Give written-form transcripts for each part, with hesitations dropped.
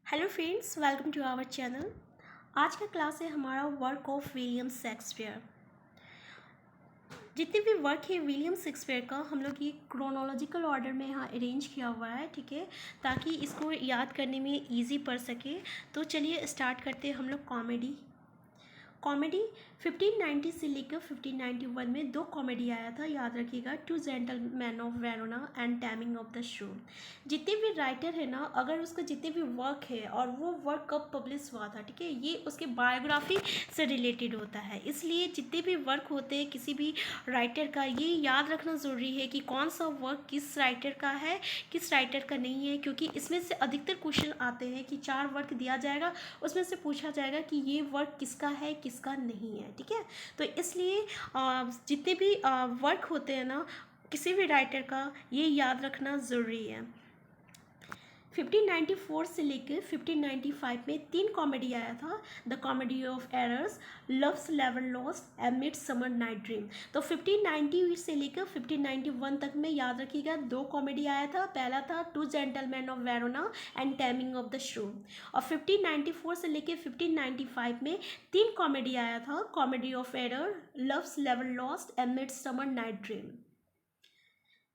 Hello friends, welcome to our channel. आज का class है हमारा वर्क ऑफ विलियम शेक्सपियर। जितने भी वर्क है विलियम शेक्सपियर का हम लोग ये क्रोनोलॉजिकल ऑर्डर में यहाँ अरेंज किया हुआ है, ठीक है, ताकि इसको याद करने में इजी पड़ सके। तो चलिए स्टार्ट करते हैं हम लोग कॉमेडी 1590 से लेकर 1591 में दो कॉमेडी आया था, याद रखिएगा, two gentleman of Verona and taming of the shrew. जितने भी राइटर है ना, अगर उसका जितने भी वर्क है और वो वर्क कब पब्लिश हुआ था, ठीक है, ये उसके बायोग्राफी से रिलेटेड होता है। इसलिए जितने भी वर्क होते हैं किसी भी राइटर का, ये याद रखना ज़रूरी है कि कौन सा वर्क किस राइटर का है, किस राइटर का नहीं है, क्योंकि इसमें से अधिकतर क्वेश्चन आते हैं कि 4 वर्क दिया जाएगा, उसमें से पूछा जाएगा कि ये वर्क किसका है किसका नहीं है, ठीक है। तो इसलिए जितने भी वर्क होते हैं ना किसी भी राइटर का, ये याद रखना ज़रूरी है। 1594 से लेकर 1595 में 3 कॉमेडी आया था, the comedy of errors, love's लेवर lost and mid summer night dream. तो 1590 से लेकर 1591 तक में याद रखिएगा 2 कॉमेडी आया था। पहला था two gentleman of Verona and taming of the shrew, और 1594 से लेकर 1595 में 3 कॉमेडी आया था, कॉमेडी ऑफ एरर, लव्स लेवर lost and mid summer night dream.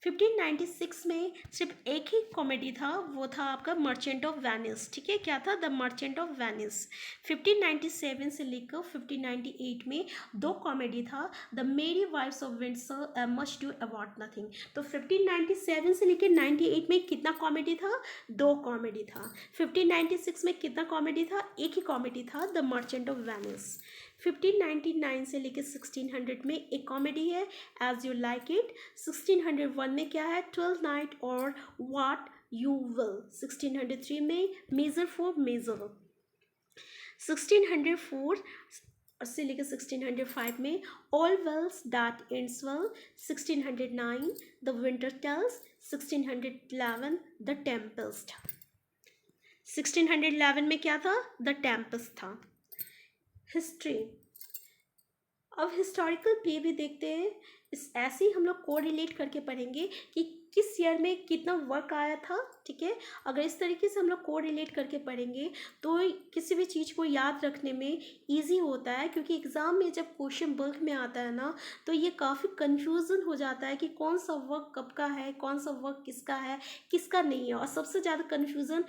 1596 में सिर्फ एक ही कॉमेडी था, वो था आपका मर्चेंट ऑफ वेनिस, ठीक है, क्या था, द मर्चेंट ऑफ वेनिस। 1597 से लेकर 1598 में 2 कॉमेडी था, the merry wives of Windsor, much ado about nothing. तो 1597 से लेकर 98 में कितना कॉमेडी था, 2 कॉमेडी था। 1596 में कितना कॉमेडी था, एक ही कॉमेडी था, द मर्चेंट ऑफ वेनिस। 1599 से लेकर 1600 में एक कॉमेडी है, एज यू लाइक इट। 1601 में क्या है, 12 नाइट और व्हाट यू विल। 1603 में मेजर फॉर मेजर। 1604 से लेकर 1605 में all wells that ends well. 1609 the winter tales. 1611 the tempest. 1611 में क्या था, द टेम्पेस्ट था। हिस्ट्री, अब हिस्टोरिकल प्ले भी देखते हैं। इस ऐसे ही हम लोग को रिलेट करके पढ़ेंगे कि किस ईयर में कितना वर्क आया था, ठीक है। अगर इस तरीके से हम लोग को रिलेट करके पढ़ेंगे तो किसी भी चीज़ को याद रखने में इजी होता है, क्योंकि एग्ज़ाम में जब क्वेश्चन बल्क में आता है ना, तो ये काफ़ी कन्फ्यूज़न हो जाता है कि कौन सा वर्क कब का है, कौन सा वर्क किसका है किसका नहीं है, और सबसे ज़्यादा कन्फ्यूज़न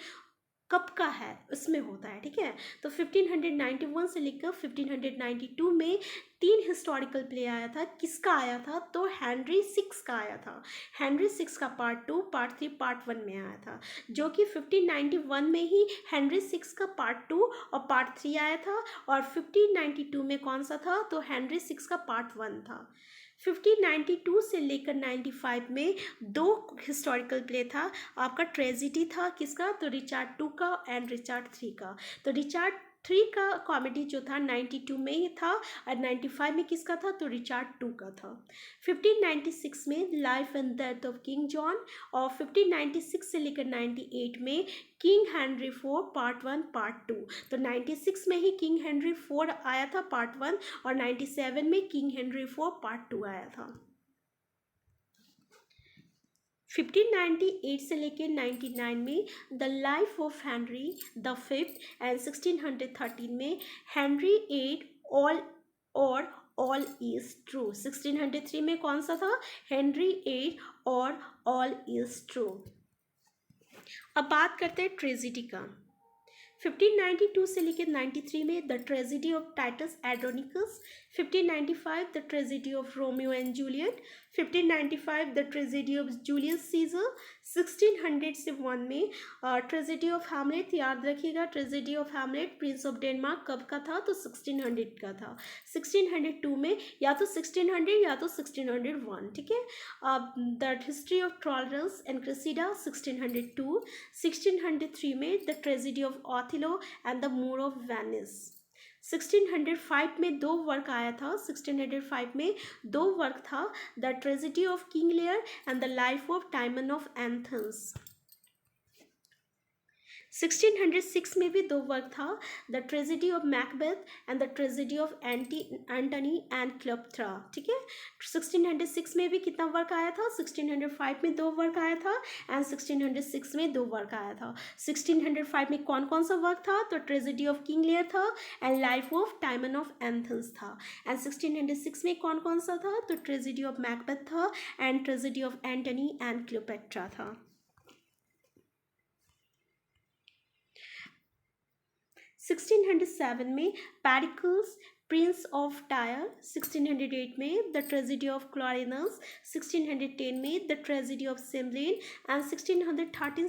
कब का है उसमें होता है, ठीक है। तो 1591 से लेकर 1592 में 3 हिस्टोरिकल प्ले आया था। किसका आया था, तो हेनरी 6 का आया था। हेनरी 6 का पार्ट 2, पार्ट 3, पार्ट 1 में आया था, जो कि 1591 में ही हेनरी 6 का पार्ट 2 और पार्ट 3 आया था, और 1592 में कौन सा था, तो हेनरी 6 का पार्ट 1 था। 1592 से लेकर 95 में 2 हिस्टोरिकल प्ले था आपका। ट्रेजिडी था किसका, तो रिचार्ड 2 का एंड रिचार्ड 3 का। तो रिचार्ड 3 का कॉमेडी जो था 92 में ही था, और 95 में किसका था, तो रिचार्ड 2 का था। 1596 में life and death of king John, और 1596 से लेकर 98 में किंग हेनरी 4 पार्ट 1 पार्ट 2। तो 96 में ही किंग हेनरी 4 आया था पार्ट 1, और 97 में किंग हेनरी 4 पार्ट 2 आया था। 1598 से लेकर 99 में the life of Henry the fifth, and 1613 में हेनरी 8 ऑल और ऑल इज ट्रू। 1603 में कौन सा था, हेनरी 8 और ऑल इज ट्रू। अब बात करते हैं ट्रेजिडी का। 1592 से लेकर 93 में the tragedy of Titus Andronicus. 1595 the tragedy of Romeo and Juliet. 1595 the tragedy of Julius Caesar. 1600 से 1 में ट्रेजिडी ऑफ हैमलेट, याद रखिएगा, tragedy of Hamlet prince of Denmark कब का था, तो 1600 का था। 1602 में या तो 1600 या तो 1601, ठीक है। The history of Troilus and Cressida 1602। 1603 में the tragedy of Othello and the Moor of Venice. 1605 में 2 वर्क आया था। 1605 में 2 वर्क था, the tragedy of King Lear and the life of Timon of Athens. 1606 में भी 2 वर्क था, the tragedy of Macbeth and the tragedy of Antony and Cleopatra, ठीक है। 1606 में भी कितना वर्क आया था, 1605 में 2 वर्क आया था एंड 1606 में 2 वर्क आया था। 1605 में कौन कौन सा वर्क था, तो ट्रेजेडी ऑफ किंग लियर था and life of Timon of Athens था। एंड 1606 में कौन कौन सा था, तो ट्रेजेडी ऑफ मैकबेथ था and tragedy of Antony and Cleopatra था। 1607 में पेरिकल्स प्रिंस ऑफ टायर, 1608 में द ट्रेजेडी ऑफ क्लोरिनस, 1610 में द ट्रेजेडी ऑफ सिमलिन एंड 1613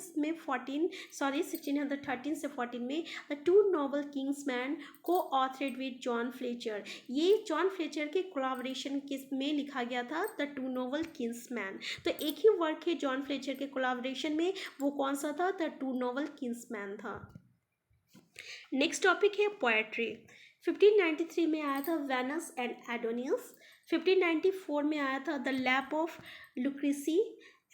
से 14 में द टू नोबल किंग्समैन को ऑथरेड विद जॉन फ्लेचर। ये जॉन फ्लेचर के कोलैबोरेशन में लिखा गया था द टू नोबल किंग्समैन। तो एक ही वर्क है जॉन फ्लेचर के कोलैबोरेशन में, वो कौन सा था, द टू नोबल किंग्समैन था। नेक्स्ट टॉपिक है पोएट्री। 1593 में आया था वेनस एंड एडोनियस, 1594 में आया था द लैप ऑफ लुक्रेसी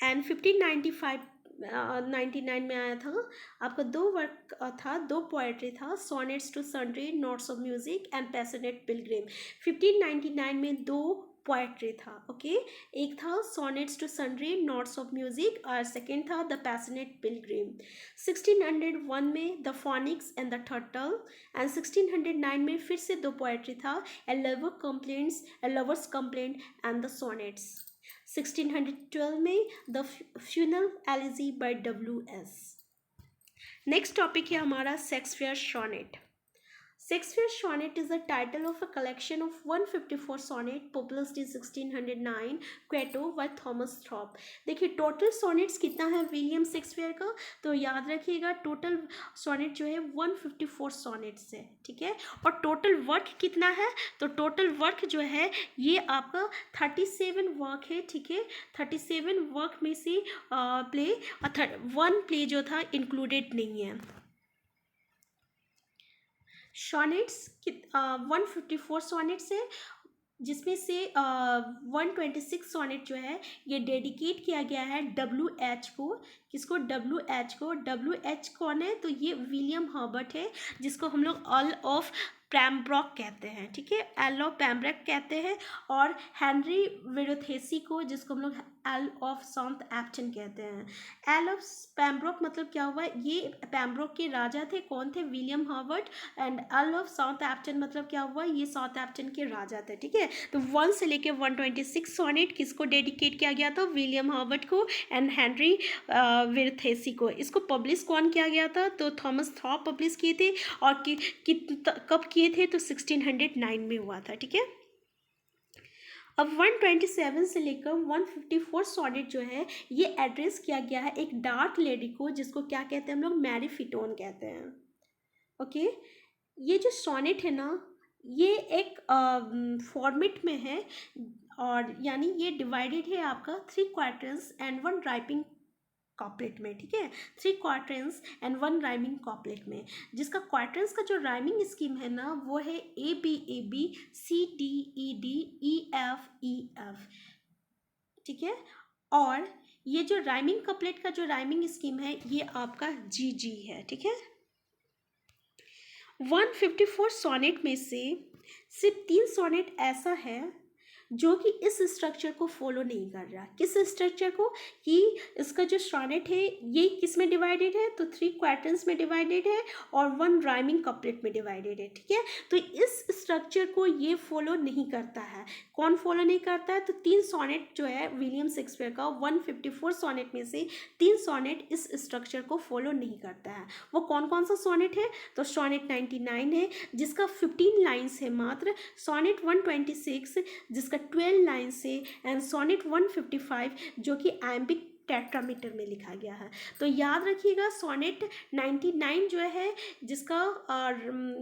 एंड 1599 में आया था आपका 2 वर्क था, 2 पोएट्री था, sonnets to sundry, notes of music and passionate pilgrim. 1599 में 2 पोएट्री था, ओके। एक था sonnets to sundry, notes of music, और सेकेंड था द पैशनेट पिलग्रिम। 1601 में the phoenix and the turtle and 1609 में फिर से 2 पोएट्री था, a lover's complaint and the sonnets. 1612 में the funeral elegy by WS। Next topic है हमारा Shakespeare sonnet. Shakespeare's sonnet is the title of a collection of 154 sonnet published in 1609 Quarto by Thomas Thorpe। देखिए total sonnets कितना है William Shakespeare का, तो याद रखिएगा टोटल सोनेट जो है 154 सोनेट्स है, ठीक है। और टोटल वर्क कितना है, तो टोटल वर्क जो है ये आपका 37 वर्क है, ठीक है। 37 वर्क में से प्ले 1 प्ले जो था इंक्लूडेड नहीं है। सोनेट्स 154 सोनेट्स है, जिसमें से 126 सोनेट जो है ये डेडिकेट किया गया है WH को। किसको, WH को। WH कौन है, तो ये विलियम हर्बर्ट है, जिसको हम लोग अर्ल ऑफ पैम्ब्रोक कहते हैं, ठीक है, अर्ल ऑफ पैम्ब्रोक कहते हैं। और हेनरी विरोथेसी को, जिसको हम लोग अर्ल ऑफ साउथएम्प्टन कहते हैं। अर्ल ऑफ पैम्ब्रोक मतलब क्या हुआ, ये पैम्ब्रोक के राजा थे, कौन थे, William Herbert. And Earl of Southampton मतलब क्या हुआ, ये साउथएम्प्टन के राजा थे, ठीक है। तो 1 से लेके 126 सोनेट किसको डेडिकेट किया गया था, विलियम हर्बर्ट को एंड हेनरी विरोथेसी को। इसको पब्लिश कौन किया गया था, तो थॉमस थॉर्प पब्लिश किए थे। और कब किए थे, तो 1609 में हुआ था, ठीक है। अब 127 से लेकर 154 सोनेट जो है ये एड्रेस किया गया है एक डार्क लेडी को, जिसको क्या कहते हैं हम लोग, मैरी फिटोन कहते हैं, ओके। ये जो सोनेट है ना, ये एक फॉर्मेट में है, और यानी ये डिवाइडेड है आपका 3 क्वार्टर्स एंड 1 राइपिंग कॉपलेट में, ठीक है। 3 क्वार्टर्स एंड 1 राइमिंग कॉपलेट में, जिसका क्वार्टर्स का जो राइमिंग स्कीम है ना, वो है ABAB CDED EFEF, ठीक है। और ये जो राइमिंग कॉपलेट का जो राइमिंग स्कीम है ये आपका GG है, ठीक है। 154 सोनेट में से सिर्फ 3 सोनेट ऐसा है जो कि इस स्ट्रक्चर को फॉलो नहीं कर रहा। किस स्ट्रक्चर को, कि इसका जो सोनेट है ये किस में डिवाइडेड है, तो 3 क्वार्टर्स में डिवाइडेड है और 1 राइमिंग कपलेट में डिवाइडेड है, ठीक है। तो इस स्ट्रक्चर को ये फॉलो नहीं करता है। कौन फॉलो नहीं करता है, तो 3 सोनेट जो है विलियम शेक्सपियर का 154 सोनेट में से 3 सोनेट इस स्ट्रक्चर को फॉलो नहीं करता है। वो कौन कौन सा सोनेट है, तो सोनेट 99 है जिसका 15 लाइन्स है मात्र, सोनेट 126 जिसका 12 लाइन से, एंड सोनेट 155 जो कि आयम्बिक टेट्रामीटर में लिखा गया है। तो याद रखिएगा सोनेट 99 जो है जिसका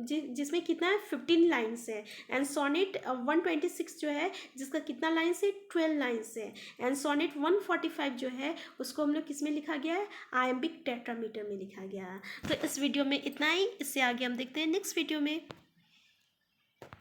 जिसमें कितना है 15 लाइन्स है, एंड सोनेट 126 जो है जिसका कितना लाइन्स है 12 लाइन्स है, एंड सोनेट 145 जो है उसको हम लोग किस में लिखा गया है, आयम्बिक टेट्रामीटर में लिखा गया है। तो इस वीडियो में इतना ही, इससे आगे हम देखते हैं नेक्स्ट वीडियो में।